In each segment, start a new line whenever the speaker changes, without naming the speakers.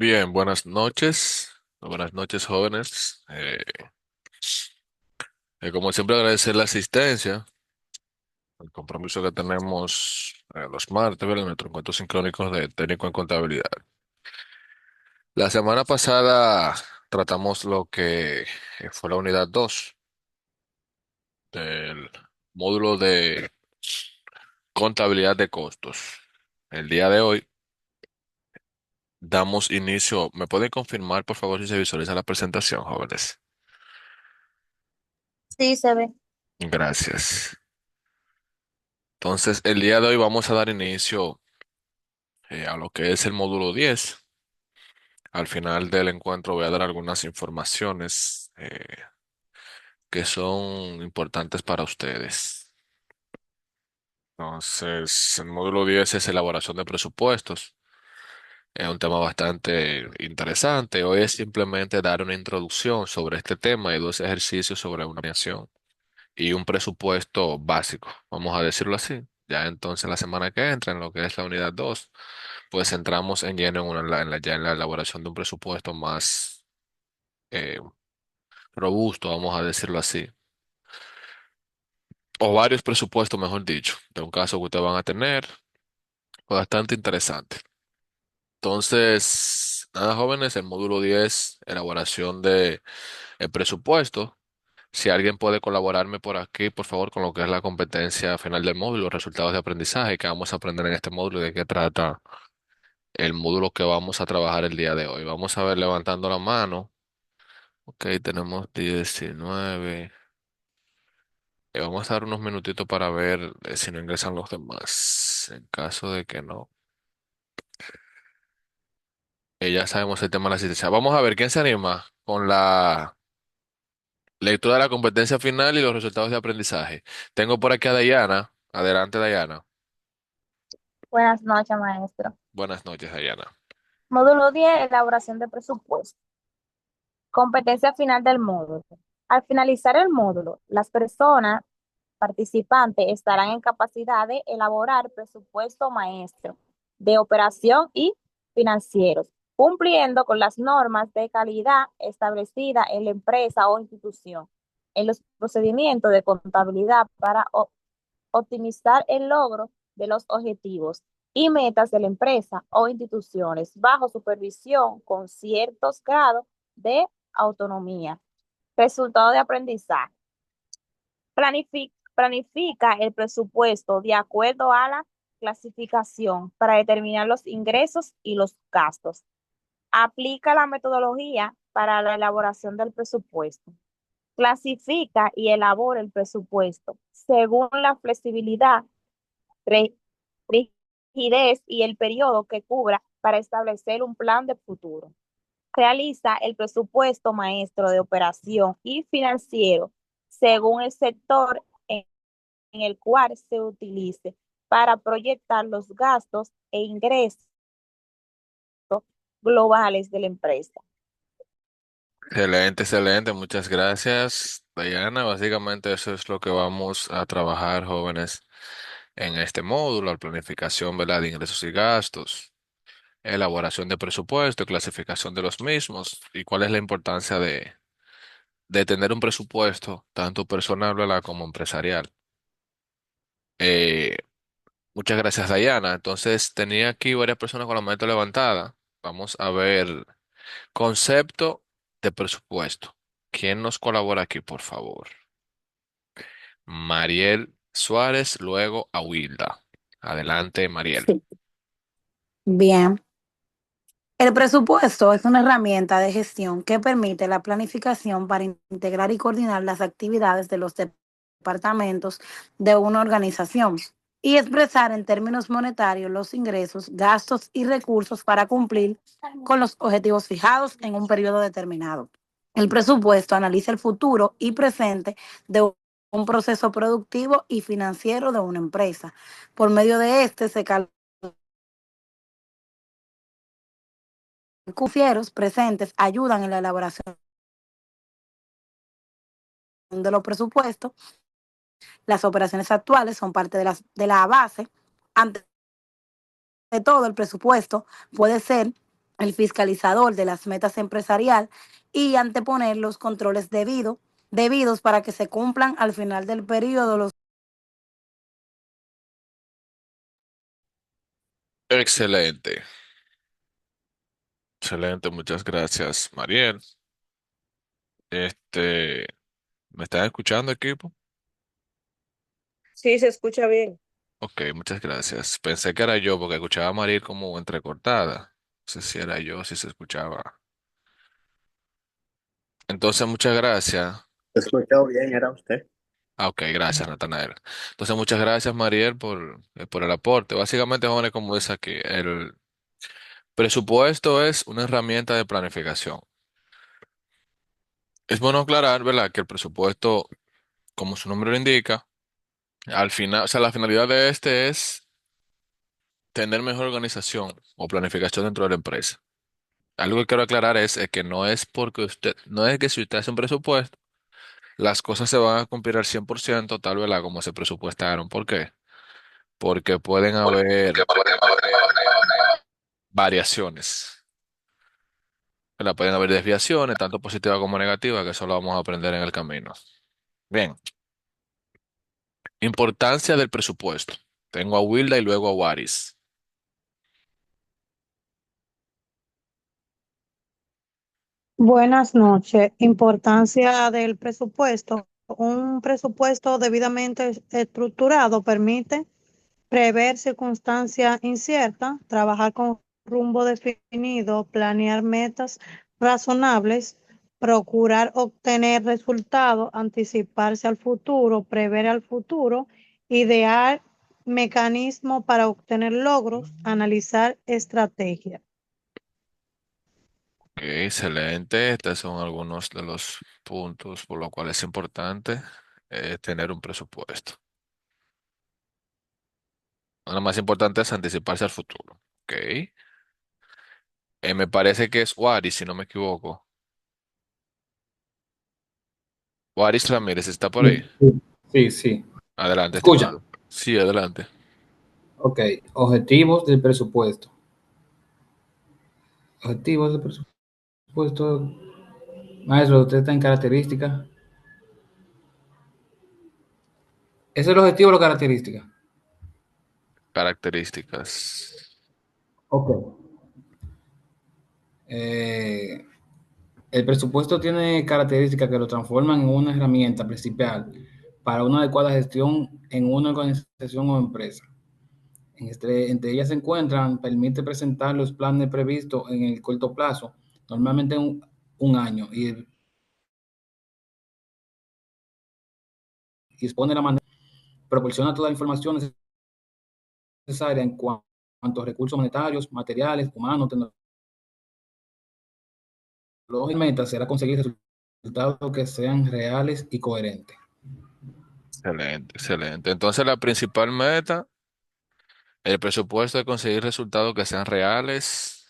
Bien, buenas noches. Buenas noches, jóvenes. Como siempre, agradecer la asistencia, el compromiso que tenemos los martes, ¿verdad? En nuestros encuentros sincrónicos de técnico en contabilidad. La semana pasada tratamos lo que fue la unidad 2 del módulo de contabilidad de costos. El día de hoy damos inicio. ¿Me pueden confirmar, por favor, si se visualiza la presentación, jóvenes?
Sí, se ve.
Gracias. Entonces, el día de hoy vamos a dar inicio a lo que es el módulo 10. Al final del encuentro voy a dar algunas informaciones que son importantes para ustedes. Entonces, el módulo 10 es elaboración de presupuestos. Es un tema bastante interesante. Hoy es simplemente dar una introducción sobre este tema y dos ejercicios sobre una planeación y un presupuesto básico, vamos a decirlo así. Ya entonces la semana que entra, en lo que es la unidad 2, pues entramos en lleno ya en la elaboración de un presupuesto más eh, robusto, vamos a decirlo así, o varios presupuestos, mejor dicho, de un caso que ustedes van a tener, pues bastante interesante. Entonces, nada, jóvenes, el módulo 10, elaboración de el presupuesto. Si alguien puede colaborarme por aquí, por favor, con lo que es la competencia final del módulo, resultados de aprendizaje que vamos a aprender en este módulo y de qué trata el módulo que vamos a trabajar el día de hoy. Vamos a ver levantando la mano. Ok, tenemos 19. Vamos a dar unos minutitos para ver si no ingresan los demás. En caso de que no, ya sabemos el tema de la asistencia. Vamos a ver quién se anima con la lectura de la competencia final y los resultados de aprendizaje. Tengo por aquí a Dayana. Adelante, Dayana.
Buenas noches, maestro.
Buenas noches, Dayana.
Módulo 10, elaboración de presupuesto. Competencia final del módulo. Al finalizar el módulo, las personas participantes estarán en capacidad de elaborar presupuesto maestro de operación y financieros, cumpliendo con las normas de calidad establecidas en la empresa o institución, en los procedimientos de contabilidad para optimizar el logro de los objetivos y metas de la empresa o instituciones bajo supervisión con ciertos grados de autonomía. Resultado de aprendizaje. Planifica el presupuesto de acuerdo a la clasificación para determinar los ingresos y los gastos. Aplica la metodología para la elaboración del presupuesto. Clasifica y elabora el presupuesto según la flexibilidad, rigidez y el periodo que cubra para establecer un plan de futuro. Realiza el presupuesto maestro de operación y financiero según el sector en el cual se utilice para proyectar los gastos e ingresos globales de la empresa.
Excelente, excelente. Muchas gracias, Dayana. Básicamente eso es lo que vamos a trabajar, jóvenes, en este módulo, la planificación, ¿verdad? De ingresos y gastos, elaboración de presupuesto, clasificación de los mismos y cuál es la importancia de tener un presupuesto, tanto personal, ¿verdad? Como empresarial. Eh, Muchas gracias, Dayana. Entonces, tenía aquí varias personas con la mano levantada. Vamos a ver concepto de presupuesto. ¿Quién nos colabora aquí, por favor? Mariel Suárez, luego a Wilda. Adelante, Mariel.
Sí. Bien, el presupuesto es una herramienta de gestión que permite la planificación para integrar y coordinar las actividades de los departamentos de una organización y expresar en términos monetarios los ingresos, gastos y recursos para cumplir con los objetivos fijados en un periodo determinado. El presupuesto analiza el futuro y presente de un proceso productivo y financiero de una empresa. Por medio de este se calcula financieros presentes ayudan en la elaboración de los presupuestos. Las operaciones actuales son parte de la base. Ante todo, el presupuesto puede ser el fiscalizador de las metas empresariales y anteponer los controles debidos para que se cumplan al final del periodo los.
Excelente, excelente, muchas gracias, Mariel. Este, ¿Me están escuchando, equipo?
Sí, se escucha bien.
Ok, muchas gracias. Pensé que era yo porque escuchaba a Mariel como entrecortada. No sé si era yo, si se escuchaba. Entonces, muchas gracias.
Escuchado bien, era usted.
Ah, ok, gracias, Natanael. Entonces, muchas gracias, Mariel, por el aporte. Básicamente, jóvenes, como dice aquí, el presupuesto es una herramienta de planificación. Es bueno aclarar, ¿verdad?, que el presupuesto, como su nombre lo indica, al final, o sea, la finalidad de este es tener mejor organización o planificación dentro de la empresa. Algo que quiero aclarar es que no es porque usted, no es que si usted hace un presupuesto, las cosas se van a cumplir al 100% tal vez como se presupuestaron. ¿Por qué? Porque pueden haber variaciones, ¿verdad? Pueden haber desviaciones, tanto positivas como negativas, que eso lo vamos a aprender en el camino. Bien, importancia del presupuesto. Tengo a Wilda y luego a Waris.
Buenas noches. Importancia del presupuesto. Un presupuesto debidamente estructurado permite prever circunstancias inciertas, trabajar con rumbo definido, planear metas razonables, procurar obtener resultados, anticiparse al futuro, prever al futuro, idear mecanismos para obtener logros, analizar estrategias.
Ok, excelente. Estos son algunos de los puntos por los cuales es importante tener un presupuesto. Lo más importante es anticiparse al futuro. Ok. Me parece que es Waris, si no me equivoco. Waris Ramírez, ¿está por ahí?
Sí, sí.
Adelante,
Escucha.
estimado. Sí, adelante.
Ok. Objetivos del presupuesto. Objetivos del presupuesto. Maestro, usted está en características. ¿Ese es el objetivo o la característica?
Características.
Ok. Eh, el presupuesto tiene características que lo transforman en una herramienta principal para una adecuada gestión en una organización o empresa. Entre ellas se encuentran, permite presentar los planes previstos en el corto plazo, normalmente un año, y dispone de la manera, proporciona toda la información necesaria en cuanto a recursos monetarios, materiales, humanos, tecnológicamente será conseguir resultados que sean reales y coherentes.
Excelente, excelente. Entonces, la principal meta, el presupuesto es conseguir resultados que sean reales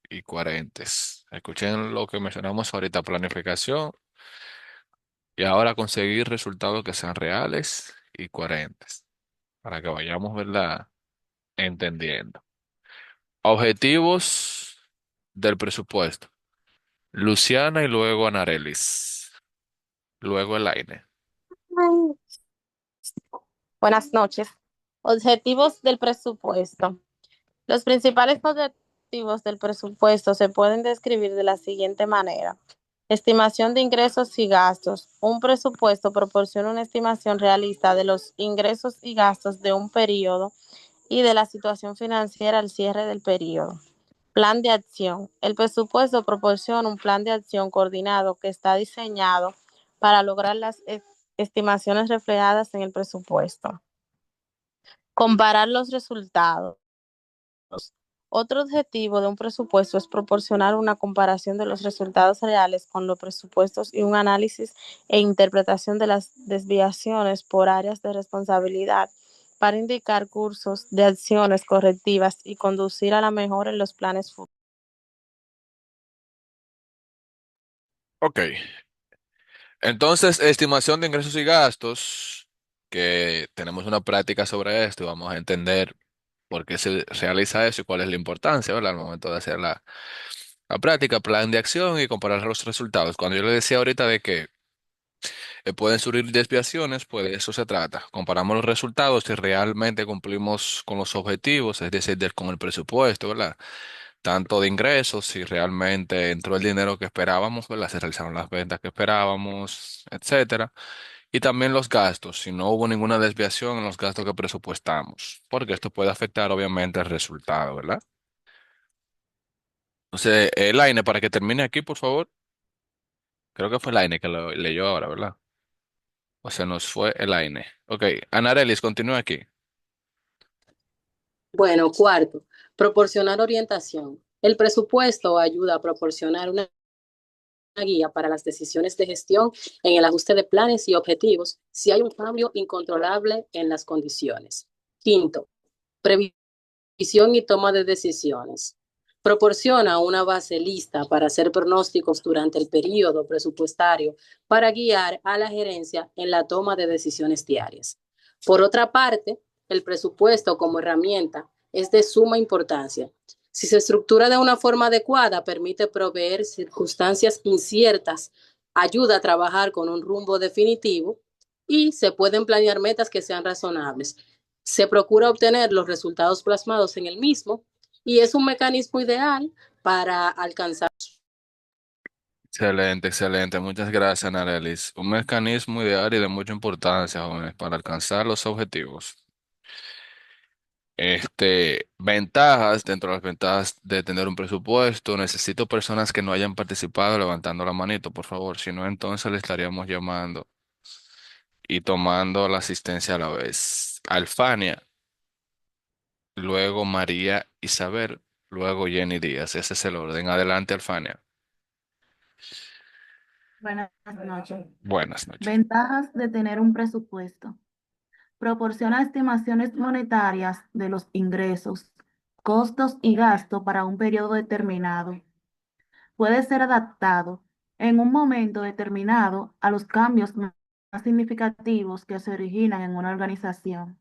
y coherentes. Escuchen lo que mencionamos ahorita, planificación, y ahora conseguir resultados que sean reales y coherentes, para que vayamos, ¿verdad?, entendiendo. Objetivos del presupuesto. Luciana y luego Anarelis. Luego Elaine.
Buenas noches. Objetivos del presupuesto. Los principales objetivos del presupuesto se pueden describir de la siguiente manera. Estimación de ingresos y gastos. Un presupuesto proporciona una estimación realista de los ingresos y gastos de un periodo y de la situación financiera al cierre del periodo. Plan de acción. El presupuesto proporciona un plan de acción coordinado que está diseñado para lograr las estimaciones reflejadas en el presupuesto. Comparar los resultados. Otro objetivo de un presupuesto es proporcionar una comparación de los resultados reales con los presupuestos y un análisis e interpretación de las desviaciones por áreas de responsabilidad para indicar cursos de acciones correctivas y conducir a la mejora en los planes futuros.
Ok. Entonces, estimación de ingresos y gastos, que tenemos una práctica sobre esto y vamos a entender por qué se realiza eso y cuál es la importancia, ¿verdad?, al momento de hacerla. La práctica, plan de acción y comparar los resultados. Cuando yo le decía ahorita de que pueden surgir desviaciones, pues de eso se trata. Comparamos los resultados si realmente cumplimos con los objetivos, es decir, con el presupuesto, ¿verdad? Tanto de ingresos, si realmente entró el dinero que esperábamos, ¿verdad? Se realizaron las ventas que esperábamos, etcétera. Y también los gastos, si no hubo ninguna desviación en los gastos que presupuestamos, porque esto puede afectar obviamente el resultado, ¿verdad? Entonces, Laine, para que termine aquí, por favor. Creo que fue Laine que lo leyó ahora, ¿verdad? O se nos fue el Laine. Ok, Anarelis, continúa aquí.
Bueno, cuarto, proporcionar orientación. El presupuesto ayuda a proporcionar una guía para las decisiones de gestión en el ajuste de planes y objetivos si hay un cambio incontrolable en las condiciones. Quinto, previsión y toma de decisiones. Proporciona una base lista para hacer pronósticos durante el periodo presupuestario para guiar a la gerencia en la toma de decisiones diarias. Por otra parte, el presupuesto como herramienta es de suma importancia. Si se estructura de una forma adecuada, permite proveer circunstancias inciertas, ayuda a trabajar con un rumbo definitivo y se pueden planear metas que sean razonables. Se procura obtener los resultados plasmados en el mismo y es un mecanismo ideal para alcanzar.
Excelente, excelente. Muchas gracias, Anarelis. Un mecanismo ideal y de mucha importancia, jóvenes, para alcanzar los objetivos. Ventajas, dentro de las ventajas de tener un presupuesto, necesito personas que no hayan participado levantando la manito, por favor. Si no, entonces le estaríamos llamando y tomando la asistencia a la vez. Alfania, luego María Isabel, luego Jenny Díaz. Ese es el orden. Adelante, Alfania.
Buenas noches.
Buenas noches.
Ventajas de tener un presupuesto. Proporciona estimaciones monetarias de los ingresos, costos y gastos para un periodo determinado. Puede ser adaptado en un momento determinado a los cambios más significativos que se originan en una organización.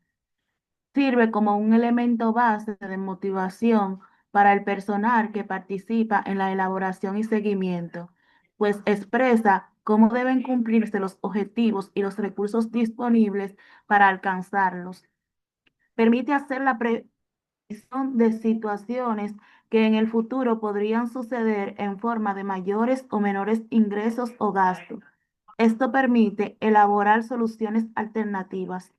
Sirve como un elemento base de motivación para el personal que participa en la elaboración y seguimiento, pues expresa cómo deben cumplirse los objetivos y los recursos disponibles para alcanzarlos. Permite hacer la previsión de situaciones que en el futuro podrían suceder en forma de mayores o menores ingresos o gastos. Esto permite elaborar soluciones alternativas.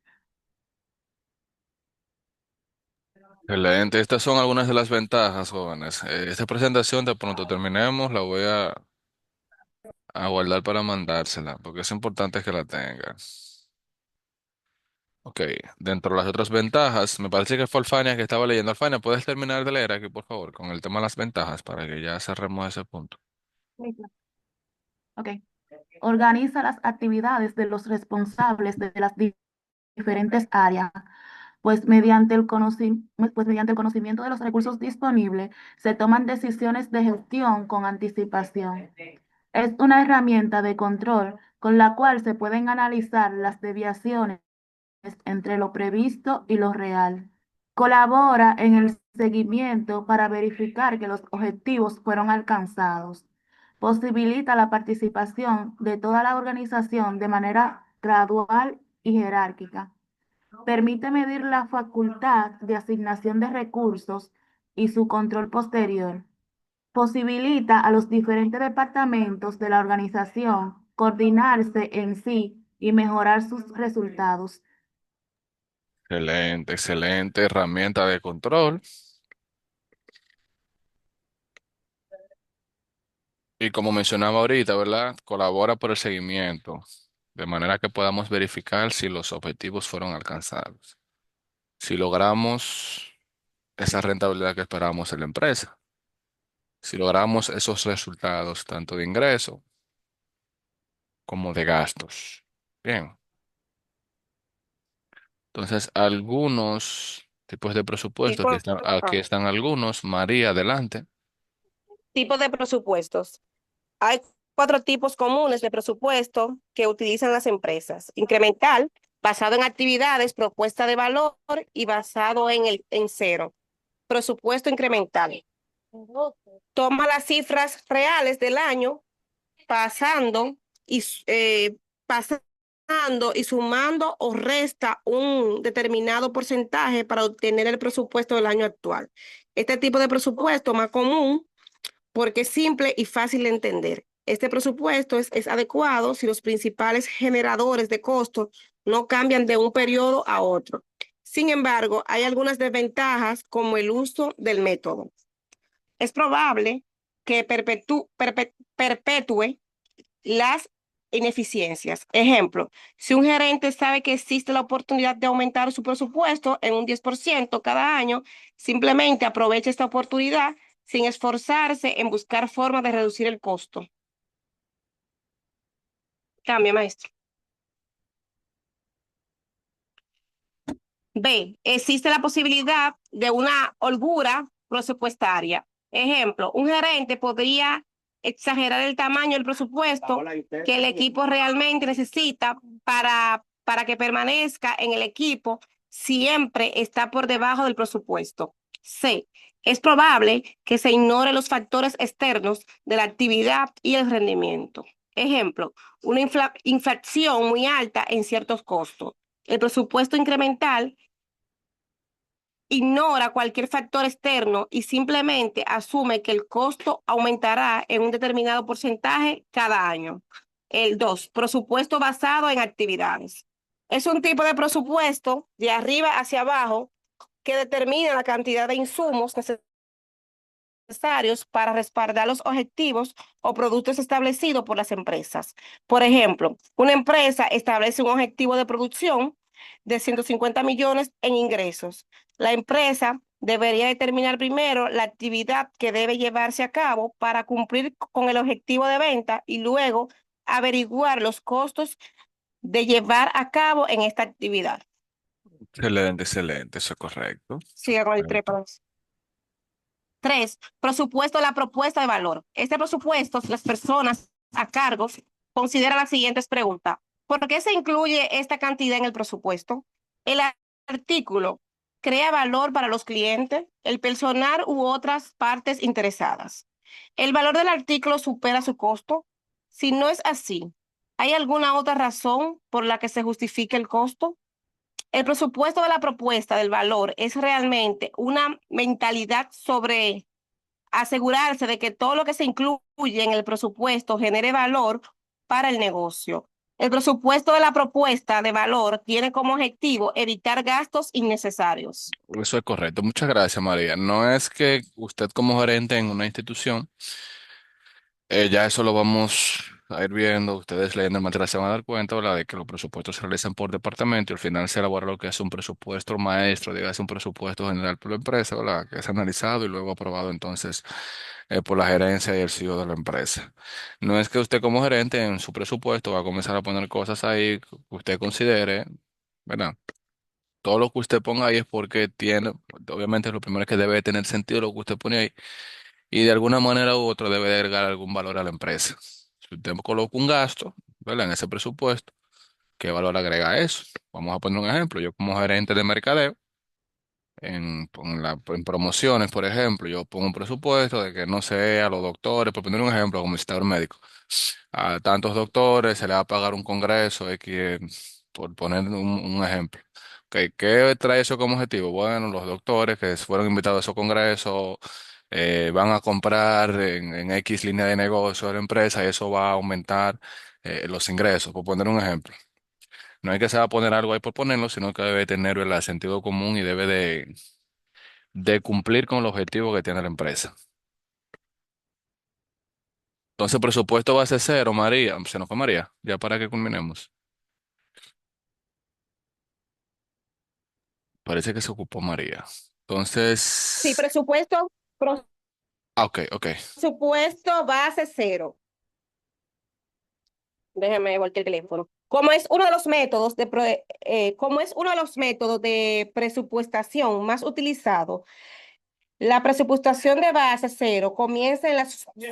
Excelente. Estas son algunas de las ventajas, jóvenes. Esta presentación, de pronto terminemos, la voy a guardar para mandársela, porque es importante que la tengan. Ok, dentro de las otras ventajas, me parece que fue Alfania que estaba leyendo. Alfania, ¿puedes terminar de leer aquí, por favor, con el tema de las ventajas para que ya cerremos ese punto?
Ok. Organiza las actividades de los responsables de las diferentes áreas, pues mediante el conocimiento de los recursos disponibles se toman decisiones de gestión con anticipación. Es una herramienta de control con la cual se pueden analizar las deviaciones entre lo previsto y lo real. Colabora en el seguimiento para verificar que los objetivos fueron alcanzados. Posibilita la participación de toda la organización de manera gradual y jerárquica. Permite medir la facultad de asignación de recursos y su control posterior. Posibilita a los diferentes departamentos de la organización coordinarse en sí y mejorar sus resultados.
Excelente, excelente herramienta de control. Y como mencionaba ahorita, ¿verdad? Colabora por el seguimiento, de manera que podamos verificar si los objetivos fueron alcanzados. Si logramos esa rentabilidad que esperamos en la empresa. Si logramos esos resultados tanto de ingreso como de gastos. Bien. Entonces, algunos tipos de presupuesto,
Tipo,
aquí
ah,
están algunos. María, adelante.
tipo de presupuestos. Hay cuatro tipos comunes de presupuesto que utilizan las empresas. Incremental, basado en actividades, propuesta de valor y basado en cero. Presupuesto incremental. Toma las cifras reales del año, pasando y, pasando y sumando o resta un determinado porcentaje para obtener el presupuesto del año actual. Este tipo de presupuesto más común porque es simple y fácil de entender. Este presupuesto es adecuado si los principales generadores de costos no cambian de un periodo a otro. Sin embargo, hay algunas desventajas como el uso del método. Es probable que perpetúe las ineficiencias. Ejemplo, si un gerente sabe que existe la oportunidad de aumentar su presupuesto en un 10% cada año, simplemente aprovecha esta oportunidad sin esforzarse en buscar formas de reducir el costo. Cambia, maestro. B. Existe la posibilidad de una holgura presupuestaria. Ejemplo, un gerente podría exagerar el tamaño del presupuesto que el equipo realmente necesita para que permanezca en el equipo, siempre está por debajo del presupuesto. C. Es probable que se ignore los factores externos de la actividad y el rendimiento. Ejemplo, una inflación muy alta en ciertos costos. El presupuesto incremental ignora cualquier factor externo y simplemente asume que el costo aumentará en un determinado porcentaje cada año. El 2, presupuesto basado en actividades. Es un tipo de presupuesto de arriba hacia abajo que determina la cantidad de insumos necesarios para respaldar los objetivos o productos establecidos por las empresas. Por ejemplo, una empresa establece un objetivo de producción de 150 millones en ingresos. La empresa debería determinar primero la actividad que debe llevarse a cabo para cumplir con el objetivo de venta y luego averiguar los costos de llevar a cabo en esta actividad.
Excelente, excelente, eso es correcto.
Siga con el
Correcto.
3. 3, presupuesto de la propuesta de valor. Este presupuesto, las personas a cargo consideran las siguientes preguntas. ¿Por qué se incluye esta cantidad en el presupuesto? El artículo crea valor para los clientes, el personal u otras partes interesadas. ¿El valor del artículo supera su costo? Si no es así, ¿hay alguna otra razón por la que se justifique el costo? El presupuesto de la propuesta del valor es realmente una mentalidad sobre asegurarse de que todo lo que se incluye en el presupuesto genere valor para el negocio. El presupuesto de la propuesta de valor tiene como objetivo evitar gastos innecesarios.
Eso es correcto. Muchas gracias, María. No es que usted como gerente en una institución, ya eso lo vamos a ir viendo. Ustedes leyendo el material se van a dar cuenta, ¿verdad?, de que los presupuestos se realizan por departamento y al final se elabora lo que es un presupuesto maestro, dígase un presupuesto general por la empresa, ¿verdad?, que es analizado y luego aprobado entonces por la gerencia y el CEO de la empresa. No es que usted como gerente en su presupuesto va a comenzar a poner cosas ahí que usted considere, ¿verdad? Todo lo que usted ponga ahí es porque tiene, obviamente lo primero es que debe tener sentido lo que usted pone ahí y de alguna manera u otra debe de agregar algún valor a la empresa. Si usted coloca un gasto, ¿verdad?, en ese presupuesto, ¿qué valor agrega a eso? Vamos a poner un ejemplo. Yo como gerente de mercadeo, en promociones, por ejemplo, yo pongo un presupuesto de que no sé, a los doctores, por poner un ejemplo, como visitador médico, a tantos doctores se le va a pagar un congreso, por poner un ejemplo. ¿Qué trae eso como objetivo? Bueno, los doctores que fueron invitados a esos congresos van a comprar en X línea de negocio de la empresa y eso va a aumentar los ingresos, por poner un ejemplo. No hay que se va a poner algo ahí por ponerlo, sino que debe tener el sentido común y debe de cumplir con el objetivo que tiene la empresa. Entonces, presupuesto base cero, María. Se nos fue María, ya para que culminemos. Parece que se ocupó María.
Sí,
Entonces, ok, ok.
presupuesto base cero. Déjeme voltear el teléfono. Como es uno de los métodos como es uno de los métodos de presupuestación más utilizado, la presupuestación de base cero comienza en la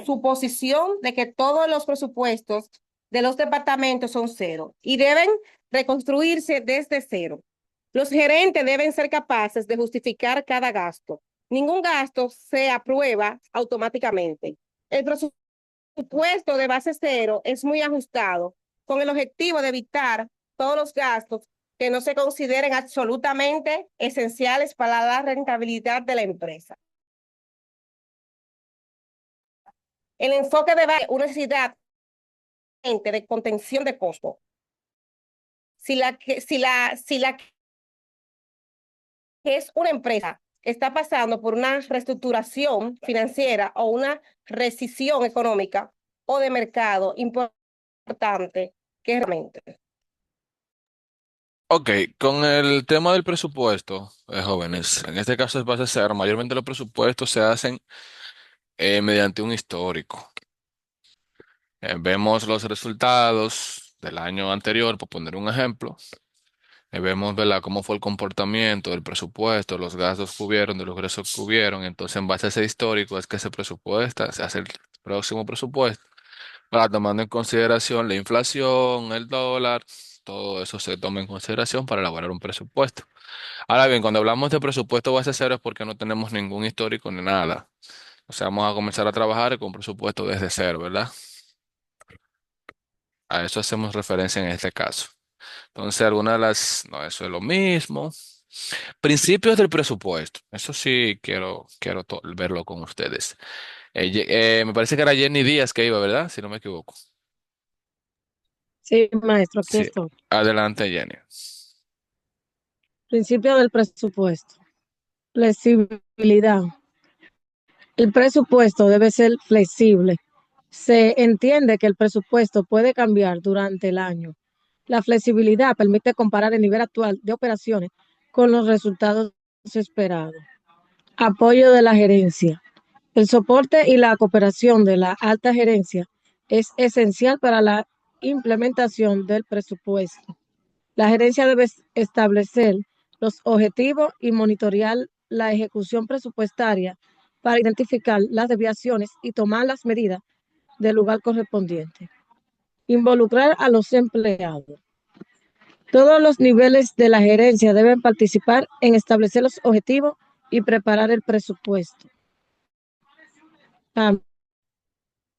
suposición de que todos los presupuestos de los departamentos son cero y deben reconstruirse desde cero. Los gerentes deben ser capaces de justificar cada gasto. Ningún gasto se aprueba automáticamente. El presupuesto de base cero es muy ajustado con el objetivo de evitar todos los gastos que no se consideren absolutamente esenciales para la rentabilidad de la empresa. El enfoque de una necesidad de contención de costos. Si la que es una empresa está pasando por una reestructuración financiera o una recesión económica o de mercado importante, que realmente.
Ok, con el tema del presupuesto, jóvenes, en este caso es base cero, mayormente los presupuestos se hacen mediante un histórico. Vemos los resultados del año anterior, por poner un ejemplo. Vemos, ¿verdad?, cómo fue el comportamiento del presupuesto, los gastos que hubieron, de los ingresos que hubieron. Entonces, en base a ese histórico es que se presupuesta, se hace el próximo presupuesto, para tomando en consideración la inflación, el dólar, todo eso se toma en consideración para elaborar un presupuesto. Ahora bien, cuando hablamos de presupuesto base cero es porque no tenemos ningún histórico ni nada. O sea, vamos a comenzar a trabajar con un presupuesto desde cero, ¿verdad? A eso hacemos referencia en este caso. Entonces, algunas de las, no, eso es lo mismo. Principios del presupuesto. Eso sí quiero verlo con ustedes. Me parece que era Jenny Díaz que iba, ¿verdad? Si no me equivoco.
Sí, maestro, aquí
Sí.
estoy.
Adelante, Jenny.
Principio del presupuesto. Flexibilidad. El presupuesto debe ser flexible. Se entiende que el presupuesto puede cambiar durante el año. La flexibilidad permite comparar el nivel actual de operaciones con los resultados esperados. Apoyo de la gerencia. El soporte y la cooperación de la alta gerencia es esencial para la implementación del presupuesto. La gerencia debe establecer los objetivos y monitorear la ejecución presupuestaria para identificar las desviaciones y tomar las medidas del lugar correspondiente. Involucrar a los empleados. Todos los niveles de la gerencia deben participar en establecer los objetivos y preparar el presupuesto.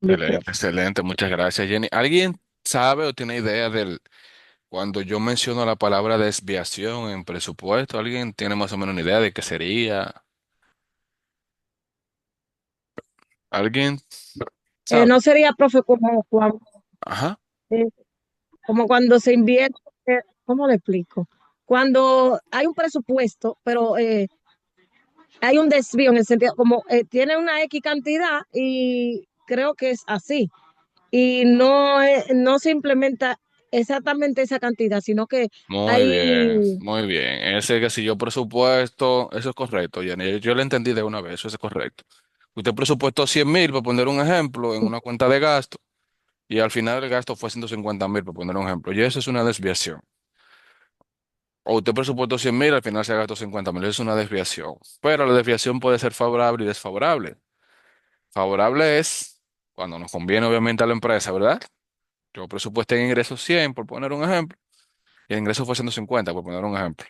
Excelente, excelente. Muchas gracias, Jenny. ¿Alguien sabe o tiene idea del cuando yo menciono la palabra desviación en presupuesto? ¿Alguien tiene más o menos una idea de qué sería? ¿Alguien sabe?
No sería, profe,
Ajá.
eh, como cuando se invierte, ¿cómo le explico? Cuando hay un presupuesto, pero hay un desvío en el sentido, como tiene una X cantidad y creo que es así. Y no, no se implementa exactamente esa cantidad, sino que
Muy bien,
hay,
muy bien. Ese que si yo presupuesto, eso es correcto, Jenny. Yo lo entendí de una vez, eso es correcto. Usted presupuestó 100.000, por poner un ejemplo, en una cuenta de gasto, y al final el gasto fue 150.000, por poner un ejemplo. Y eso es una desviación. O usted presupuestó 100.000, al final se gastó 50.000, eso es una desviación. Pero la desviación puede ser favorable y desfavorable. Favorable es cuando nos conviene, obviamente, a la empresa, ¿verdad? Yo presupuesté en ingresos 100, por poner un ejemplo, y el ingreso fue 150, por poner un ejemplo.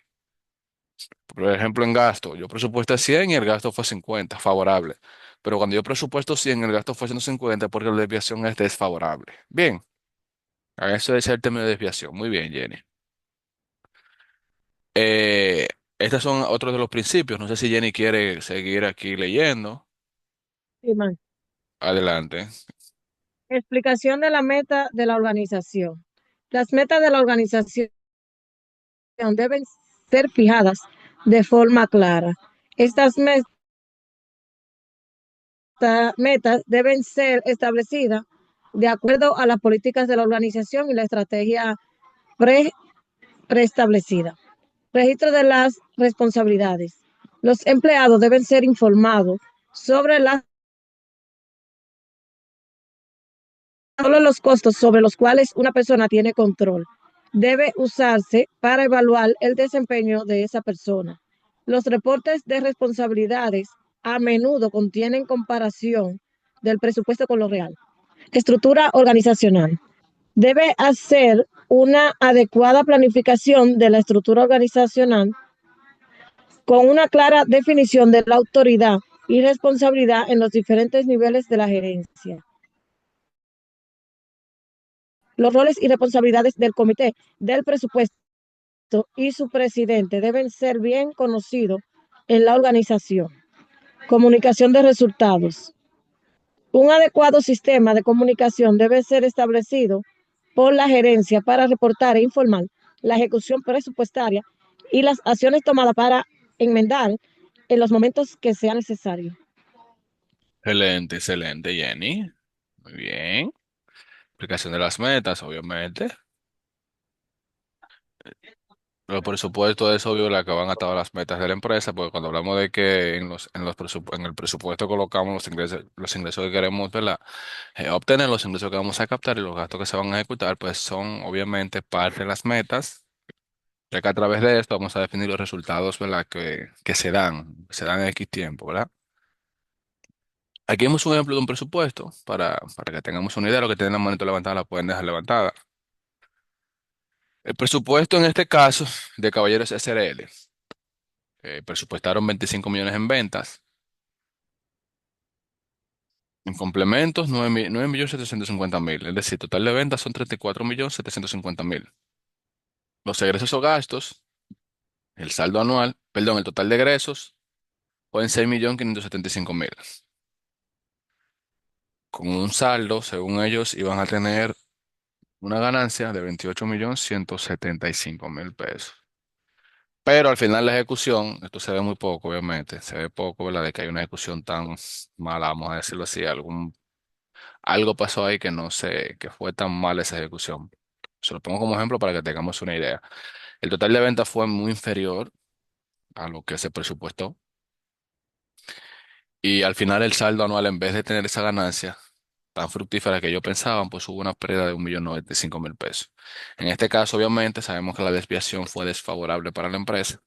Por ejemplo, en gasto, yo presupuesté 100 y el gasto fue 50, favorable. Pero cuando yo presupuesto 100, el gasto fue 150 porque la desviación es desfavorable. Bien, a eso es el término de desviación. Muy bien, Jenny. Eh, Estos son otros de los principios. No sé si Jenny quiere seguir aquí leyendo.
sí, man.
Adelante.
Explicación de la meta de la organización. Las metas de la organización deben ser fijadas de forma clara. Estas metas deben ser establecidas de acuerdo a las políticas de la organización y la estrategia pre preestablecida. Registro de las responsabilidades. Los empleados deben ser informados sobre solo los costos sobre los cuales una persona tiene control. Debe usarse para evaluar el desempeño de esa persona. Los reportes de responsabilidades a menudo contienen comparación del presupuesto con lo real. Estructura organizacional. Debe hacer una adecuada planificación de la estructura organizacional con una clara definición de la autoridad y responsabilidad en los diferentes niveles de la gerencia. Los roles y responsabilidades del comité del presupuesto y su presidente deben ser bien conocidos en la organización. Comunicación de resultados. Un adecuado sistema de comunicación debe ser establecido por la gerencia para reportar e informar la ejecución presupuestaria y las acciones tomadas para enmendar en los momentos que sea necesario.
Excelente, excelente, Jenny. Muy bien. Explicación de las metas, obviamente. Los presupuestos es obvio la que van atados a las metas de la empresa, porque cuando hablamos de que en el presupuesto colocamos los ingresos que queremos, ¿verdad? Obtener los ingresos que vamos a captar y los gastos que se van a ejecutar, pues son obviamente parte de las metas, ya que a través de esto vamos a definir los resultados, ¿verdad? Que se dan en X tiempo, ¿verdad? Aquí vemos un ejemplo de un presupuesto para que tengamos una idea de lo que tienen la manito levantada, la pueden dejar levantada. El presupuesto en este caso de Caballeros SRL, presupuestaron 25 millones en ventas. En complementos, 9.750.000. Es decir, total de ventas son 34.750.000. Los egresos o gastos, el saldo anual, perdón, el total de egresos fue en 6.575.000. Con un saldo, según ellos, iban a tener una ganancia de 28.175.000 pesos. Pero al final la ejecución, esto se ve muy poco, obviamente, se ve poco, ¿verdad? De que hay una ejecución tan mala, vamos a decirlo así, algo pasó ahí que no sé, que fue tan mala esa ejecución. Se lo pongo como ejemplo para que tengamos una idea. El total de ventas fue muy inferior a lo que se presupuestó. Y al final el saldo anual, en vez de tener esa ganancia tan fructífera que ellos pensaban, pues hubo una pérdida de 1.095.000 pesos. En este caso, obviamente, sabemos que la desviación fue desfavorable para la empresa,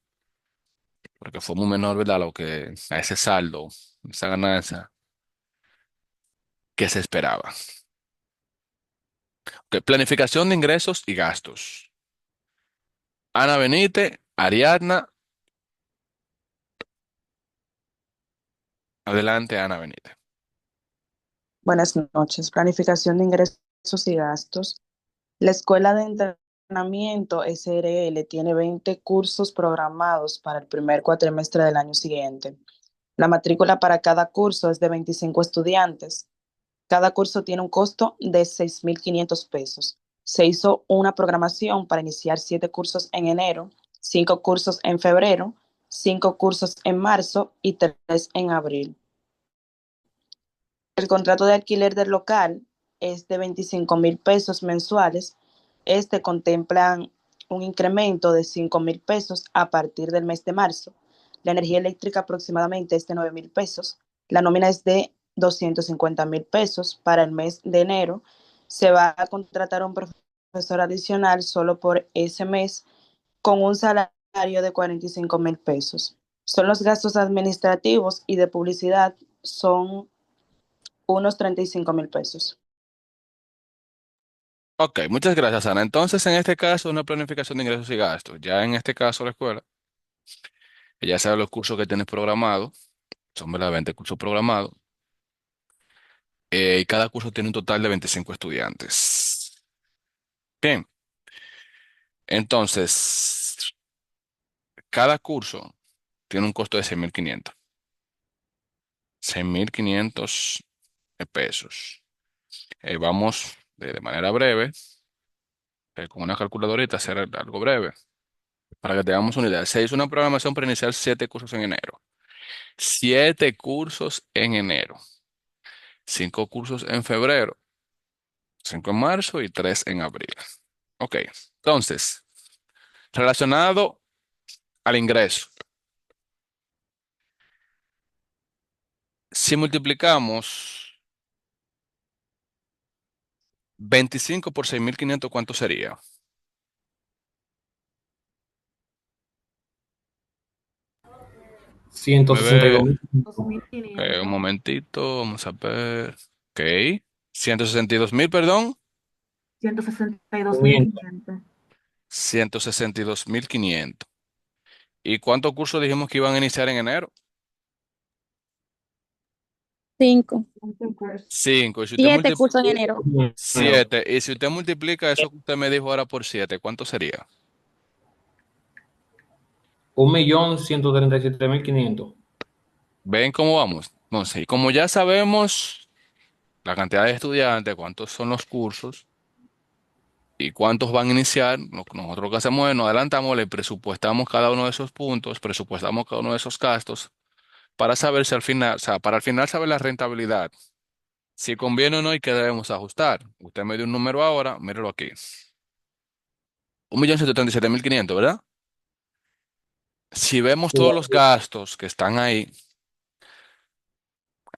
porque fue muy menor, ¿verdad? Lo que a ese saldo, esa ganancia que se esperaba. Ok, planificación de ingresos y gastos. Ana Benítez, Ariadna, adelante, Ana Benítez.
Buenas noches. Planificación de ingresos y gastos. La Escuela de Entrenamiento SRL tiene 20 cursos programados para el primer cuatrimestre del año siguiente. La matrícula para cada curso es de 25 estudiantes. Cada curso tiene un costo de 6.500 pesos. Se hizo una programación para iniciar 7 cursos en enero, 5 cursos en febrero, 5 cursos en marzo y 3 en abril. El contrato de alquiler del local es de 25.000 pesos mensuales. Contempla un incremento de 5.000 pesos a partir del mes de marzo. La energía eléctrica aproximadamente es de 9.000 pesos. La nómina es de 250.000 pesos. Para el mes de enero se va a contratar un profesor adicional solo por ese mes con un salario de 45.000 pesos. Son los gastos administrativos y de publicidad, son unos 35.000 pesos.
Ok, muchas gracias, Ana. Entonces, en este caso, una planificación de ingresos y gastos. Ya en este caso, la escuela, ya sabe los cursos que tienes programados, son ¿verdad? 20 cursos programados, y cada curso tiene un total de 25 estudiantes. Bien, entonces, cada curso tiene un costo de 6.500 pesos. Vamos de manera breve, con una calculadorita, hacer algo breve, para que tengamos una idea. Se hizo una programación para iniciar 7 cursos en enero. 7 cursos en enero. 5 cursos en febrero. 5 en marzo y 3 en abril. Ok, entonces, relacionado al ingreso. Si multiplicamos 25 por 6.500, ¿cuánto sería? Bebé,
162.000.
un momentito, vamos a ver. Ok, 162.000, perdón.
162.500.
162.500.
¿Y cuántos cursos dijimos que iban a iniciar en enero?
5.
5. Y si usted
7
multiplica
cursos en enero.
7, y si usted multiplica eso que usted me dijo ahora por 7, ¿cuánto sería?
1.137.500.
¿Ven cómo vamos? Entonces, y como ya sabemos la cantidad de estudiantes, cuántos son los cursos y cuántos van a iniciar, nosotros lo que hacemos es nos adelantamos, le presupuestamos cada uno de esos puntos, presupuestamos cada uno de esos gastos para saber si al final, o sea, para al final saber la rentabilidad, si conviene o no y qué debemos ajustar. Usted me dio un número ahora, míralo aquí. 1.177.500, ¿verdad? Si vemos todos los gastos que están ahí,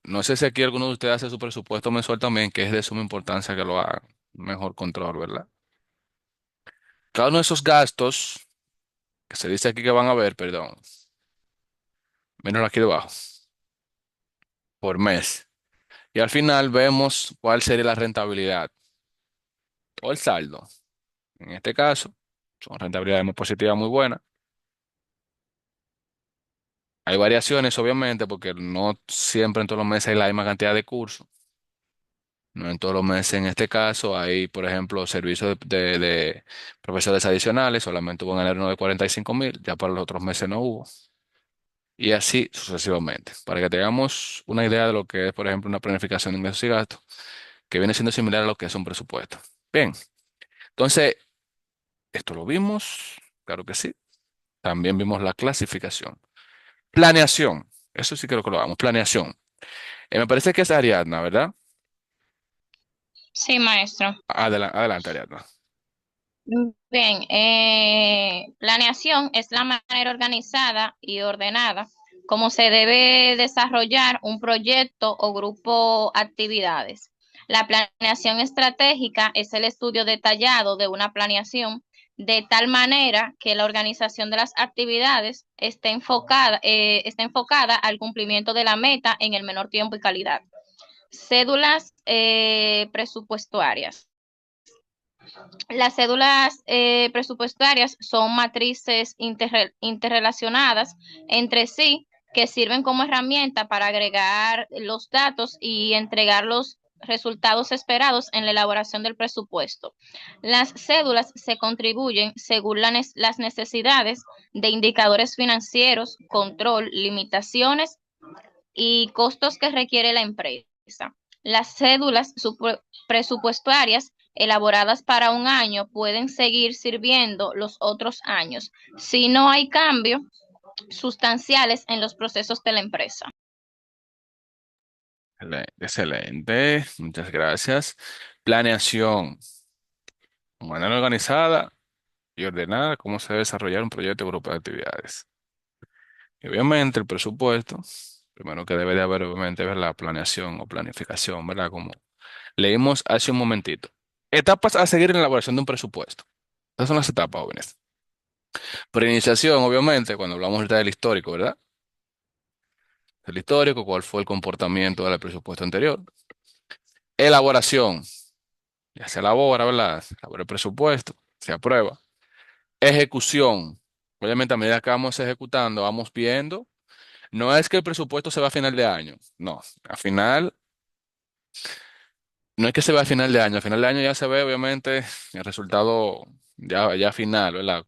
no sé si aquí alguno de ustedes hace su presupuesto mensual también, que es de suma importancia que lo haga. Mejor control, ¿verdad? Cada uno de esos gastos que se dice aquí que van a ver, perdón, míralo aquí debajo, por mes. Y al final vemos cuál sería la rentabilidad o el saldo. En este caso, son rentabilidades muy positivas, muy buenas. Hay variaciones, obviamente, porque no siempre en todos los meses hay la misma cantidad de cursos. No en todos los meses, en este caso, hay, por ejemplo, servicios de profesores adicionales, solamente hubo en enero uno de 45.000, ya para los otros meses no hubo. Y así sucesivamente, para que tengamos una idea de lo que es, por ejemplo, una planificación de ingresos y gastos, que viene siendo similar a lo que es un presupuesto. Bien, entonces, esto lo vimos, claro que sí. También vimos la clasificación. Planeación, eso sí creo que lo vamos, planeación. Me parece que es Ariadna, ¿verdad?
Sí, maestro.
Adelante, Ariadna.
Bien, planeación es la manera organizada y ordenada como se debe desarrollar un proyecto o grupo de actividades. La planeación estratégica es el estudio detallado de una planeación de tal manera que la organización de las actividades esté enfocada al cumplimiento de la meta en el menor tiempo y calidad. Cédulas presupuestarias. Las cédulas presupuestarias son matrices interrelacionadas entre sí que sirven como herramienta para agregar los datos y entregar los resultados esperados en la elaboración del presupuesto. Las cédulas se contribuyen según las necesidades de indicadores financieros, control, limitaciones y costos que requiere la empresa. Las cédulas presupuestarias elaboradas para un año pueden seguir sirviendo los otros años si no hay cambios sustanciales en los procesos de la empresa.
Excelente, muchas gracias. Planeación, de manera organizada y ordenada, cómo se debe desarrollar un proyecto o grupo de actividades. Y obviamente el presupuesto, primero que debe de haber, obviamente, es la planeación o planificación, ¿verdad? Como leímos hace un momentito. Etapas a seguir en la elaboración de un presupuesto. Esas son las etapas, jóvenes. Preiniciación, obviamente, cuando hablamos ahorita del histórico, ¿verdad? El histórico, cuál fue el comportamiento del presupuesto anterior. Elaboración, ya se elabora, ¿verdad? Se elabora el presupuesto, se aprueba. Ejecución, obviamente a medida que vamos ejecutando, vamos viendo. No es que el presupuesto se va a final de año, no. A final, no es que se va a final de año, a final de año ya se ve, obviamente, el resultado ya final, ¿verdad?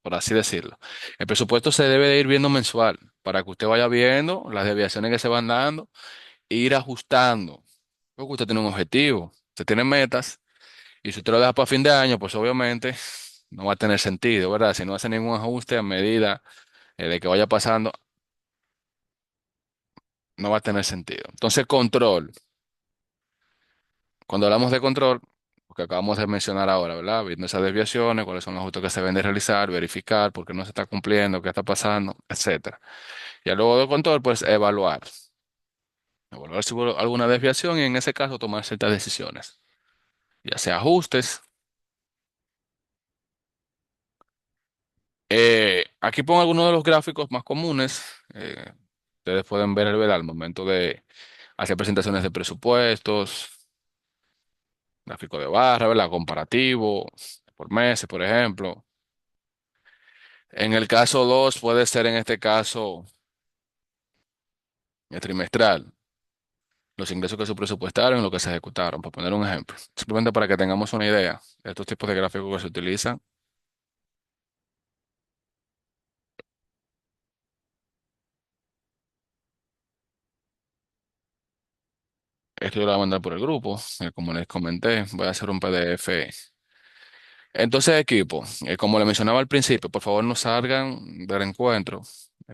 Por así decirlo. El presupuesto se debe de ir viendo mensual para que usted vaya viendo las desviaciones que se van dando e ir ajustando. Porque usted tiene un objetivo, usted tiene metas y si usted lo deja para fin de año, pues obviamente no va a tener sentido, ¿verdad? Si no hace ningún ajuste a medida de que vaya pasando, no va a tener sentido. Entonces, control. Cuando hablamos de control, lo que acabamos de mencionar ahora, ¿verdad? Viendo esas desviaciones, cuáles son los ajustes que se deben de realizar, verificar por qué no se está cumpliendo, qué está pasando, etcétera. Y luego de control, pues evaluar. Evaluar si hubo alguna desviación y en ese caso tomar ciertas decisiones, ya sea ajustes. Aquí pongo algunos de los gráficos más comunes. Ustedes pueden ver, ¿verdad? Al momento de hacer presentaciones de presupuestos, gráfico de barra, ¿verdad? Comparativo, por meses, por ejemplo. En el caso 2 puede ser en este caso trimestral, los ingresos que se presupuestaron y lo que se ejecutaron, para poner un ejemplo. Simplemente para que tengamos una idea de estos tipos de gráficos que se utilizan. Esto yo lo voy a mandar por el grupo, como les comenté, voy a hacer un PDF. Entonces, equipo, como le mencionaba al principio, por favor no salgan del encuentro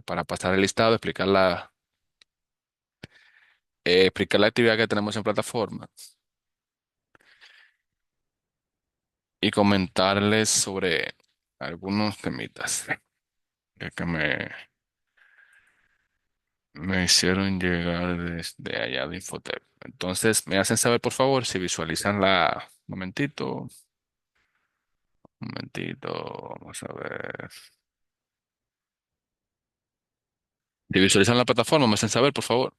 para pasar el listado, explicar la actividad que tenemos en plataforma y comentarles sobre algunos temitas que me hicieron llegar desde allá de Infotep. Entonces, me hacen saber, por favor, si visualizan un momentito, vamos a ver. Si visualizan la plataforma, me hacen saber, por favor.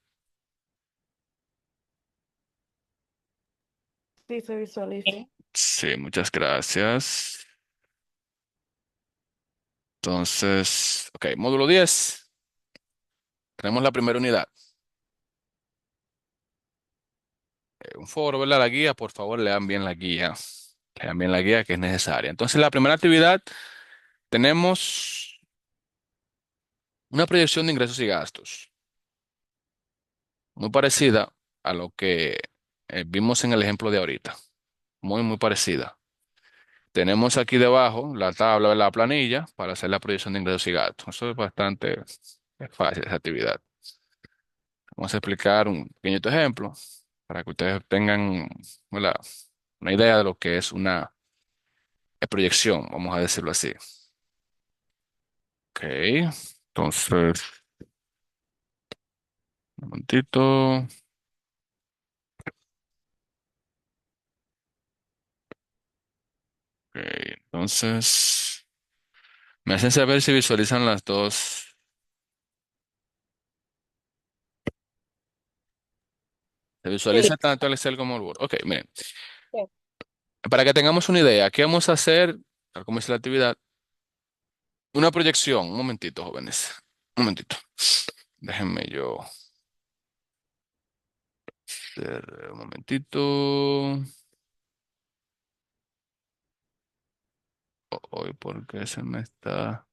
Sí, se visualiza.
Sí, muchas gracias. Entonces, ok, módulo 10. Tenemos la primera unidad. Un foro, ¿verdad? La guía, por favor, lean bien la guía. Lean bien la guía que es necesaria. Entonces, la primera actividad, tenemos una proyección de ingresos y gastos, muy parecida a lo que vimos en el ejemplo de ahorita. Muy, muy parecida. Tenemos aquí debajo la tabla de la planilla para hacer la proyección de ingresos y gastos. Eso es bastante fácil, esa actividad. Vamos a explicar un pequeño ejemplo para que ustedes tengan, ¿verdad?, una idea de lo que es una proyección, vamos a decirlo así. Ok, entonces, un momentito. Ok, entonces, me hacen saber si visualizan las dos. Se
Sí.
visualiza tanto el Excel como el Word. Ok, miren,
Sí.
para que tengamos una idea, ¿qué vamos a hacer? Tal como es la actividad, una proyección. Un momentito, jóvenes. Un momentito. Déjenme yo hacer un momentito. Hoy, ¿por qué se me está?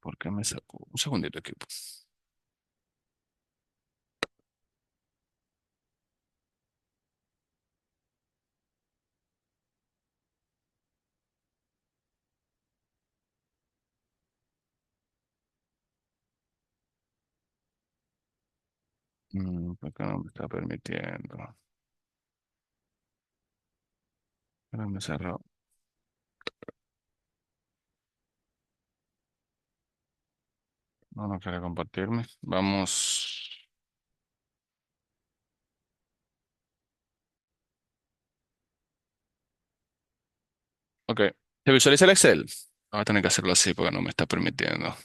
¿Por qué me sacó? Un segundito, equipo. ¿Por qué no me está permitiendo? Ahora me cerró. No, no quiere compartirme. Vamos. Ok. ¿Se visualiza el Excel? Voy a tener que hacerlo así porque no me está permitiendo.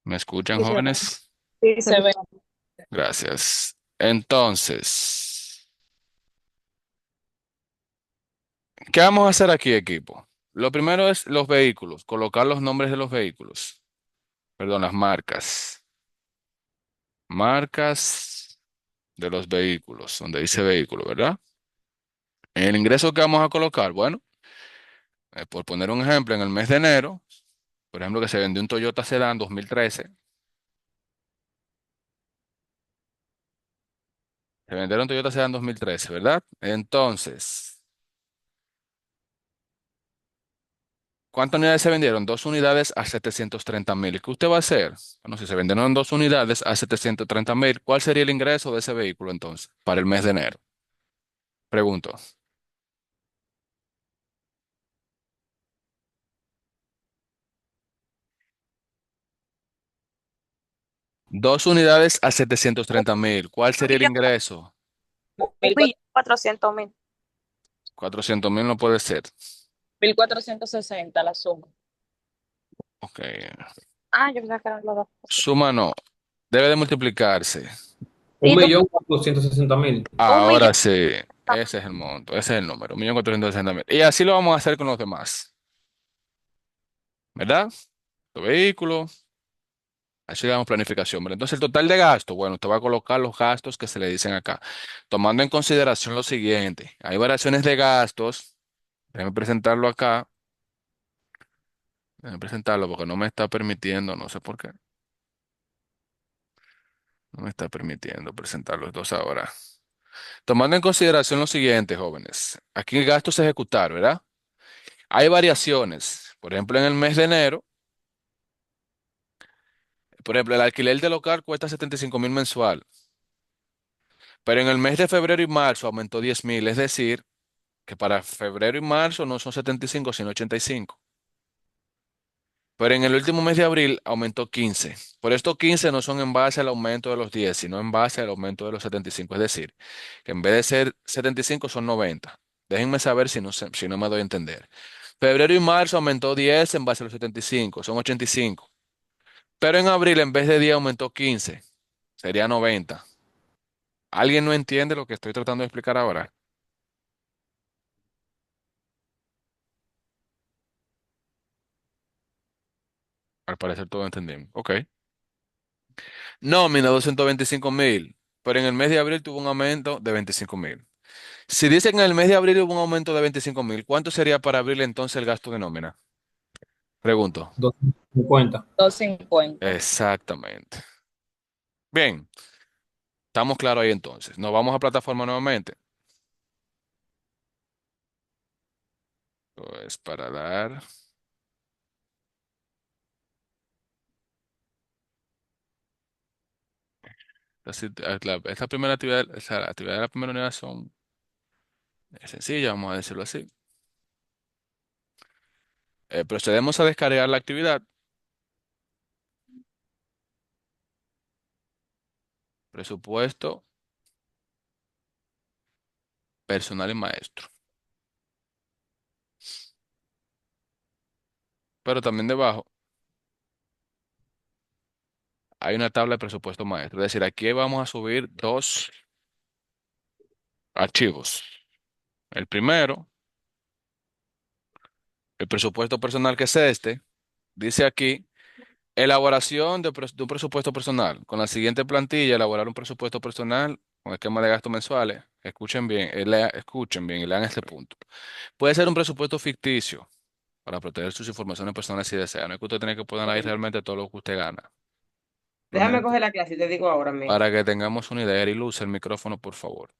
¿Me escuchan,
Sí, se ve.
jóvenes?
Sí, se ve.
Gracias. Entonces, ¿qué vamos a hacer aquí, equipo? Lo primero es los vehículos, colocar los nombres de los vehículos. Perdón, las marcas. Marcas de los vehículos, donde dice vehículo, ¿verdad? En el ingreso que vamos a colocar, bueno, por poner un ejemplo, en el mes de enero, por ejemplo, que se vendió un Toyota Sedan 2013, se vendieron Toyota Sedan 2013, ¿verdad? Entonces, ¿cuántas unidades se vendieron? 2 unidades a 730.000. ¿Qué usted va a hacer? Bueno, si se vendieron 2 unidades a 730.000, ¿cuál sería el ingreso de ese vehículo entonces para el mes de enero? Pregunto. 2 unidades a 730.000. ¿Cuál sería el ingreso?
1.400.000.
400.000 no puede ser.
1.460 la suma.
Ok.
Ah, yo pensaba que eran los dos.
Suma no. Debe de multiplicarse.
Y tú,
1.460.000.
un millón.
Ahora sí, ese es el monto, ese es el número, 1.460.000. Y así lo vamos a hacer con los demás, ¿verdad? Tu vehículo, así le damos planificación. ¿Verdad? Entonces, el total de gasto, bueno, usted va a colocar los gastos que se le dicen acá, tomando en consideración lo siguiente. Hay variaciones de gastos, déjeme presentarlo acá, déjeme presentarlo porque no me está permitiendo, no sé por qué, no me está permitiendo presentar los dos ahora. Tomando en consideración lo siguiente, jóvenes, aquí el gasto es ejecutar, ¿verdad? Hay variaciones. Por ejemplo, en el mes de enero, por ejemplo, el alquiler del local cuesta 75.000 mensual, pero en el mes de febrero y marzo aumentó 10.000, es decir, que para febrero y marzo no son 75, sino 85. Pero en el último mes de abril aumentó 15. Por estos 15 no son en base al aumento de los 10, sino en base al aumento de los 75. Es decir, que en vez de ser 75 son 90. Déjenme saber si no me doy a entender. Febrero y marzo aumentó 10 en base a los 75, son 85. Pero en abril en vez de 10 aumentó 15, sería 90. ¿Alguien no entiende lo que estoy tratando de explicar ahora? Al parecer todo entendimos. Ok. Nómina 225.000, pero en el mes de abril tuvo un aumento de 25.000. Si dicen que en el mes de abril hubo un aumento de 25.000, ¿cuánto sería para abril entonces el gasto de nómina? Pregunto.
250.
250.
Exactamente. Bien, estamos claros ahí entonces. Nos vamos a plataforma nuevamente. Pues para dar. Esta primera actividad, esa, la actividad de la primera unidad son sencillas, vamos a decirlo así. Procedemos a descargar la actividad. Presupuesto, personal y maestro. Pero también debajo hay una tabla de presupuesto maestro. Es decir, aquí vamos a subir dos archivos. El primero, el presupuesto personal, que es este, dice aquí, elaboración de un presupuesto personal. Con la siguiente plantilla, elaborar un presupuesto personal con esquema de gastos mensuales. Escuchen bien y lean este punto. Puede ser un presupuesto ficticio para proteger sus informaciones personales si desea. No es que usted tiene que poner ahí realmente todo lo que usted gana.
Déjame
Simplemente
coger la clase y te digo ahora mismo.
para que tengamos una idea. Y luce el micrófono, por favor.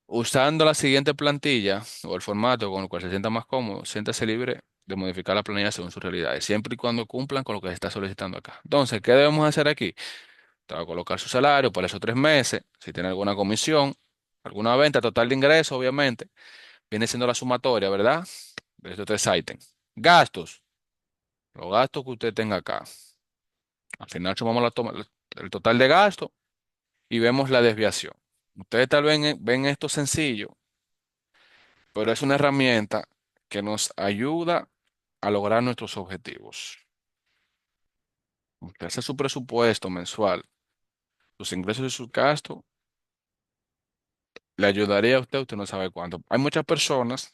Usando la siguiente plantilla o el formato con el cual se sienta más cómodo, siéntase libre de modificar la planilla según sus realidades, siempre y cuando cumplan con lo que se está solicitando acá. Entonces, ¿qué debemos hacer aquí? Te va a colocar su salario por esos 3 meses, si tiene alguna comisión, alguna venta, total de ingresos, obviamente, viene siendo la sumatoria, ¿verdad? De estos tres ítems. Gastos, los gastos que usted tenga acá. Al final sumamos el total de gastos y vemos la desviación. Ustedes tal vez ven esto sencillo, pero es una herramienta que nos ayuda a lograr nuestros objetivos. Usted hace su presupuesto mensual, sus ingresos y sus gastos, le ayudaría a usted no sabe cuánto. Hay muchas personas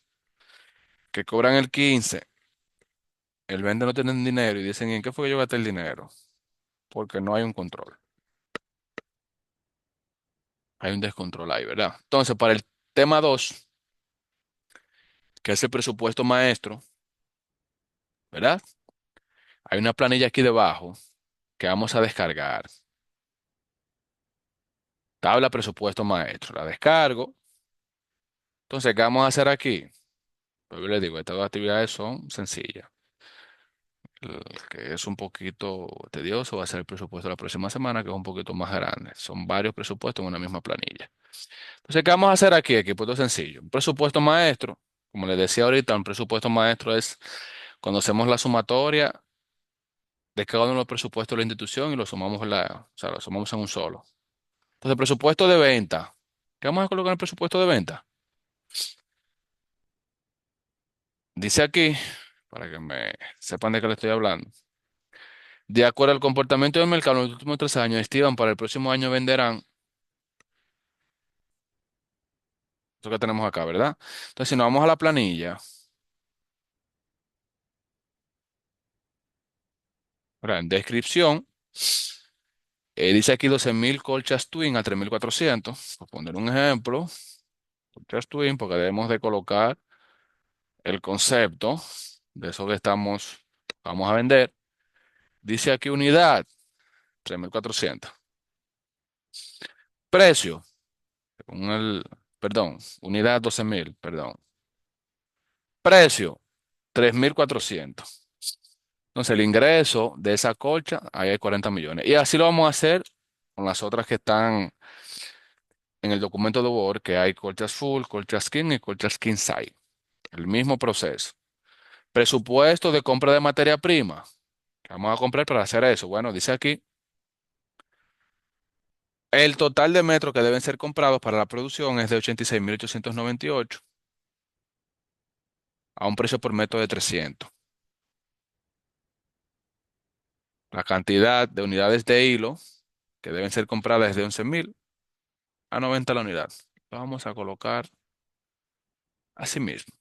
que cobran el 15, el 20 no tienen dinero y dicen, ¿en qué fue que yo gasté el dinero? Porque no hay un control. Hay un descontrol ahí, ¿verdad? Entonces, para el tema 2, que es el presupuesto maestro, ¿verdad? Hay una planilla aquí debajo que vamos a descargar. Tabla presupuesto maestro. La descargo. Entonces, ¿qué vamos a hacer aquí? Pues yo les digo, estas dos actividades son sencillas. El que es un poquito tedioso va a ser el presupuesto de la próxima semana, que es un poquito más grande. Son varios presupuestos en una misma planilla. Entonces, ¿qué vamos a hacer aquí? Aquí, pues, sencillo. Un presupuesto maestro, como les decía ahorita, un presupuesto maestro es cuando hacemos la sumatoria de cada uno de los presupuestos de la institución y lo sumamos, o sea, lo sumamos en un solo. Entonces, presupuesto de venta. ¿Qué vamos a colocar en el presupuesto de venta? Dice aquí, para que me sepan de qué le estoy hablando. De acuerdo al comportamiento del mercado en los últimos 3 años, estiman para el próximo año venderán Eso que tenemos acá, ¿verdad? Entonces, si nos vamos a la planilla, ¿verdad? En descripción, dice aquí 12.000 colchas Twin a 3.400. Por poner un ejemplo, colchas Twin, porque debemos de colocar el concepto de eso que vamos a vender. Dice aquí unidad, 3.400. Precio, según perdón, unidad 12.000, perdón. Precio, 3.400. Entonces, el ingreso de esa colcha, ahí hay 40 millones. Y así lo vamos a hacer con las otras que están en el documento de Word, que hay colchas full, colchas king y colchas king size. El mismo proceso. Presupuesto de compra de materia prima. ¿Qué vamos a comprar para hacer eso? Bueno, dice aquí, el total de metros que deben ser comprados para la producción es de 86.898 a un precio por metro de 300. La cantidad de unidades de hilo que deben ser compradas es de 11.000 a 90 la unidad. Lo vamos a colocar así mismo.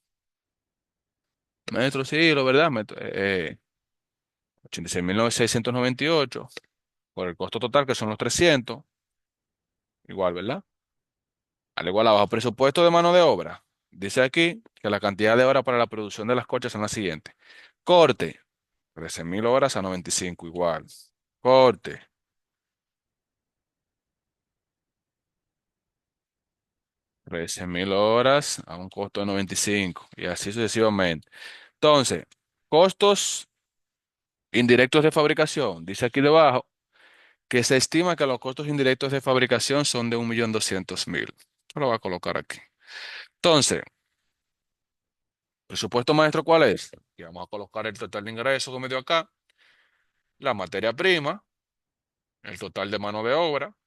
Metros de hilo, ¿verdad? 86.698 por el costo total que son los 300. Igual, ¿verdad? Al igual abajo, presupuesto de mano de obra. Dice aquí que la cantidad de horas para la producción de las colchas son las siguientes. Corte, 13.000 horas a 95, igual. Corte, 13.000 horas a un costo de 95 y así sucesivamente. Entonces, costos indirectos de fabricación. Dice aquí debajo que se estima que los costos indirectos de fabricación son de 1.200.000. Yo lo voy a colocar aquí. Entonces, presupuesto maestro, ¿cuál es? Y vamos a colocar el total de ingresos que me dio acá, la materia prima, el total de mano de obra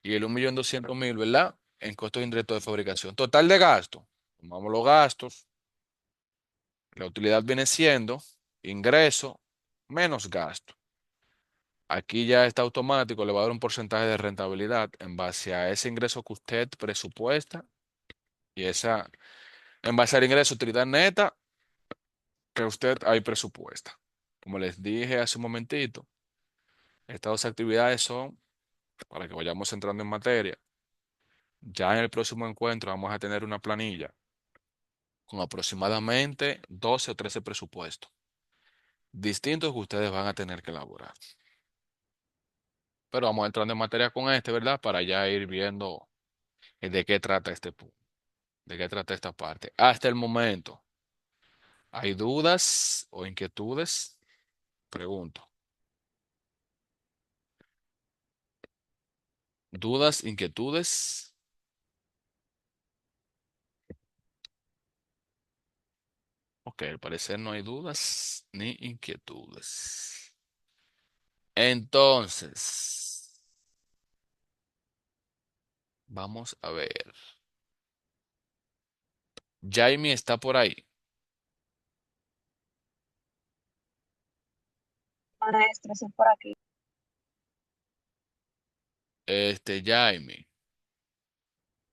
y el 1.200.000, ¿verdad? En costos indirectos de fabricación. Total de gasto. Tomamos los gastos. La utilidad viene siendo ingreso menos gasto. Aquí ya está automático, le va a dar un porcentaje de rentabilidad en base a ese ingreso que usted presupuesta y en base al ingreso utilidad neta que usted ahí presupuesta. Como les dije hace un momentito, estas dos actividades son para que vayamos entrando en materia. Ya en el próximo encuentro vamos a tener una planilla con aproximadamente 12 o 13 presupuestos distintos que ustedes van a tener que elaborar. Pero vamos entrando en materia con ¿verdad? Para ya ir viendo de qué trata este punto, de qué trata esta parte. Hasta el momento, ¿hay dudas o inquietudes? Pregunto. ¿Dudas, inquietudes? Ok, al parecer no hay dudas ni inquietudes. Entonces, vamos a ver. Jaime está por ahí.
Maestro, sí, por aquí.
Jaime,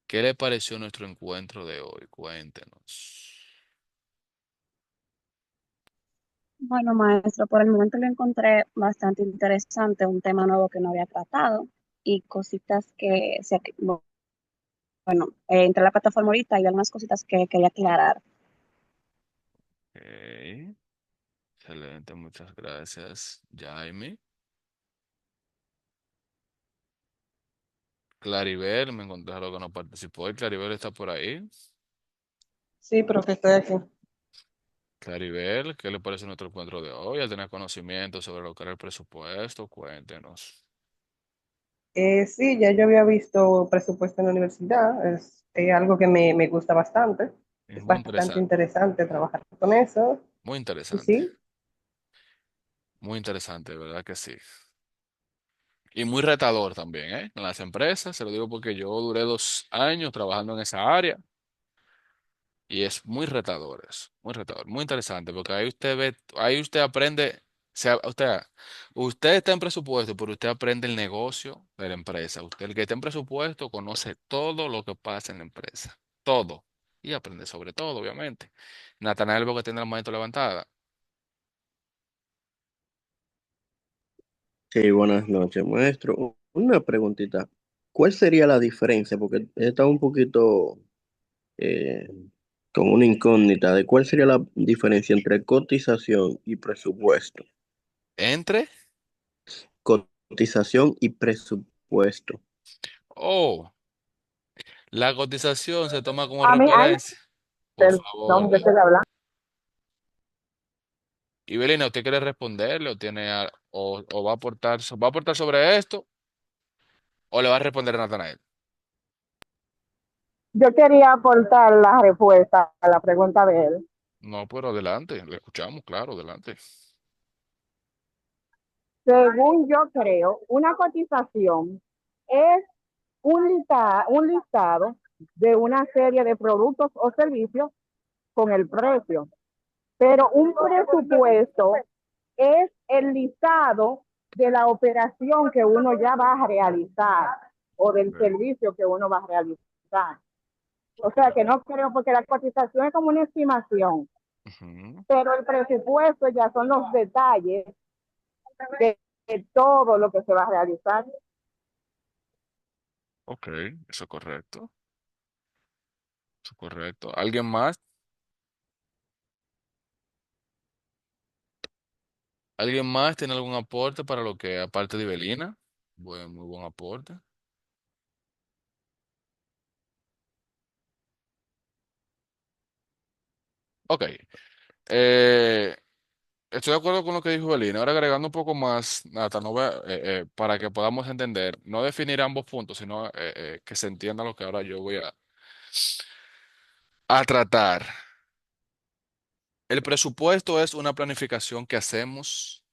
¿qué le pareció nuestro encuentro de hoy? Cuéntenos.
Bueno, maestro, por el momento lo encontré bastante interesante, un tema nuevo que no había tratado y cositas bueno, entré a la plataforma ahorita y algunas cositas que quería aclarar.
Ok, excelente, muchas gracias, Jaime. Claribel, me encontré algo que no participó. ¿Y Claribel está por ahí?
Sí, profe, estoy aquí.
Claribel, ¿qué le parece nuestro encuentro de hoy? Al tener conocimiento sobre lo que era el presupuesto, cuéntenos.
Sí, ya yo había visto presupuesto en la universidad, es algo que me gusta bastante,
Es
es
muy
bastante
interesante,
interesante trabajar con eso,
muy
y
interesante,
sí,
muy interesante, ¿verdad que sí? Y muy retador también, ¿eh? En las empresas, se lo digo porque yo duré 2 años trabajando en esa área y es muy retador eso, muy retador, muy interesante, porque ahí usted ve, ahí usted aprende, usted está en presupuesto, pero usted aprende el negocio de la empresa. Usted, el que está en presupuesto, conoce todo lo que pasa en la empresa. todo. Y aprender sobre todo, obviamente. Natanael veo que tiene la manito levantada.
Sí, buenas noches, maestro. Una preguntita. ¿Cuál sería la diferencia? Porque he estado un poquito eh, con una incógnita de cuál sería la diferencia entre cotización y presupuesto.
Entre,
Cotización y presupuesto.
oh, la cotización se toma como
A mí, ay,
referencia. Por
perdón,
favor.
que estoy hablando.
Y Belina, ¿usted quiere responderle o o va a aportar sobre esto o le va a responder a Natanael?
Yo quería aportar la respuesta a la pregunta de él.
No, pero adelante, le escuchamos, claro, adelante.
Según yo creo, una cotización es un listado de una serie de productos o servicios con el precio. Pero un presupuesto es el listado de la operación que uno ya va a realizar o del
Ok,
servicio que uno va a realizar. O sea que no creo, porque la cotización es como una estimación,
ujú,
pero el presupuesto ya son los detalles de todo lo que se va a realizar.
ok, eso es correcto, eso es correcto. ¿Alguien más? ¿Alguien más tiene algún aporte para lo que, aparte de Belina? Muy buen aporte. Ok, eh, estoy de acuerdo con lo que dijo Belina. Ahora agregando un poco más, Nata, no voy para que podamos entender, no definir ambos puntos, sino que se entienda lo que ahora yo voy a tratar. El presupuesto es una planificación que hacemos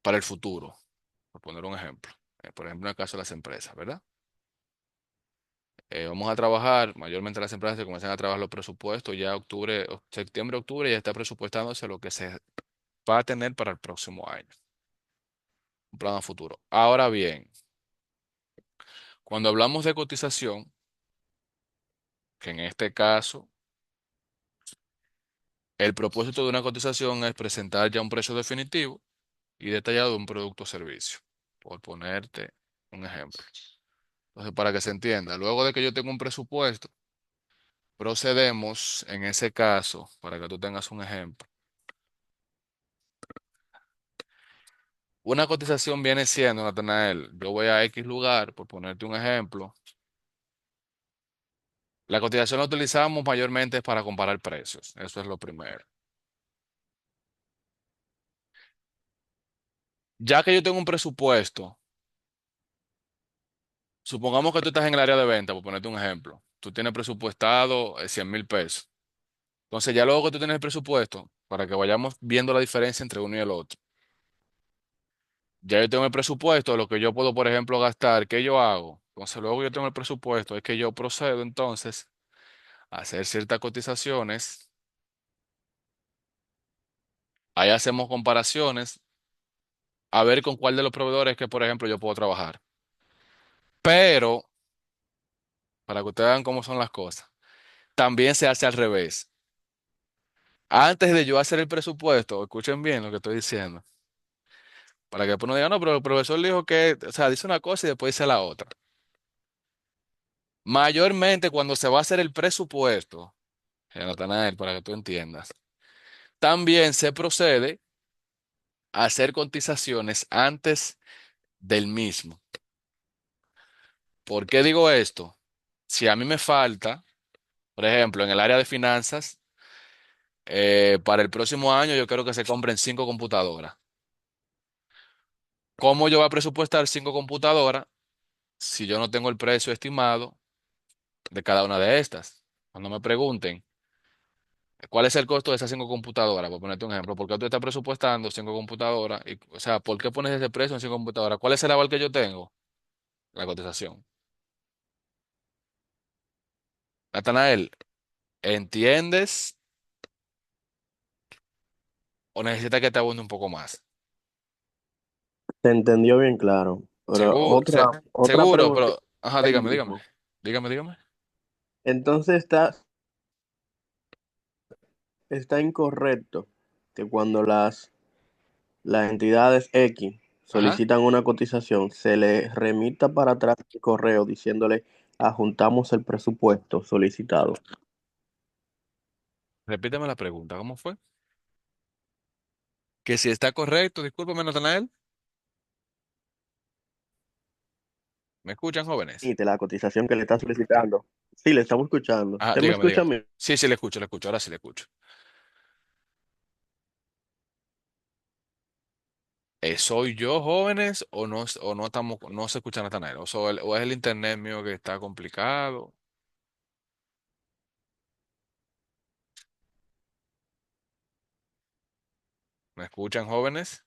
para el futuro, por poner un ejemplo. Por ejemplo, en el caso de las empresas, ¿verdad? Vamos a trabajar, mayormente las empresas que comienzan a trabajar los presupuestos, ya octubre, septiembre, octubre, ya está presupuestándose lo que se va a tener para el próximo año, un plan a futuro. Ahora bien, cuando hablamos de cotización, que en este caso, el propósito de una cotización es presentar ya un precio definitivo y detallado de un producto o servicio, por ponerte un ejemplo. Entonces, para que se entienda, luego de que yo tengo un presupuesto, procedemos en ese caso, para que tú tengas un ejemplo. Una cotización viene siendo, Natanael, yo voy a X lugar, por ponerte un ejemplo. La cotización la utilizamos mayormente para comparar precios. Eso es lo primero. Ya que yo tengo un presupuesto, supongamos que tú estás en el área de venta, por ponerte un ejemplo. Tú tienes presupuestado 100.000 pesos. Entonces, ya luego que tú tienes el presupuesto, para que vayamos viendo la diferencia entre uno y el otro. Ya yo tengo el presupuesto de lo que yo puedo, por ejemplo, gastar. ¿Qué yo hago? Entonces, luego que yo tengo el presupuesto, es que yo procedo entonces a hacer ciertas cotizaciones. Ahí hacemos comparaciones a ver con cuál de los proveedores que, por ejemplo, yo puedo trabajar. Pero, para que ustedes vean cómo son las cosas, también se hace al revés. Antes de yo hacer el presupuesto, escuchen bien lo que estoy diciendo, para que después no digan, no, pero el profesor dijo que, o sea, dice una cosa y después dice la otra. Mayormente cuando se va a hacer el presupuesto, Natanael, para que tú entiendas, también se procede a hacer cotizaciones antes del mismo. ¿Por qué digo esto? Si a mí me falta, por ejemplo, en el área de finanzas, para el próximo año yo quiero que se compren 5 computadoras. ¿Cómo yo voy a presupuestar 5 computadoras si yo no tengo el precio estimado de cada una de estas? Cuando me pregunten, ¿cuál es el costo de esas 5 computadoras? Por ponerte un ejemplo, ¿por qué tú estás presupuestando 5 computadoras? O sea, ¿por qué pones ese precio en 5 computadoras? ¿Cuál es el aval que yo tengo? La cotización. Natanael, ¿entiendes o necesitas que te abunde un poco más?
Se entendió bien claro. Pero
Seguro,
otra
seguro,
pregunta
pero, ajá, dígame, dígame,
técnica.
dígame, dígame.
Entonces está incorrecto que cuando las entidades X
Ajá.
solicitan una cotización, se le remita para atrás el correo diciéndole adjuntamos el presupuesto solicitado.
Repítame la pregunta, ¿cómo fue? Que si está correcto, discúlpame, Natanael. ¿Me escuchan, jóvenes?
Remite la cotización que le está solicitando. Sí, le estamos escuchando.
Ajá,
¿Usted me
dígame,
escucha a
dígame.
mí?
Sí, sí, le escucho, ahora sí le escucho. ¿Soy yo, jóvenes, o no estamos, no se escucha Natanael? O es el internet mío que está complicado. ¿Me escuchan, jóvenes?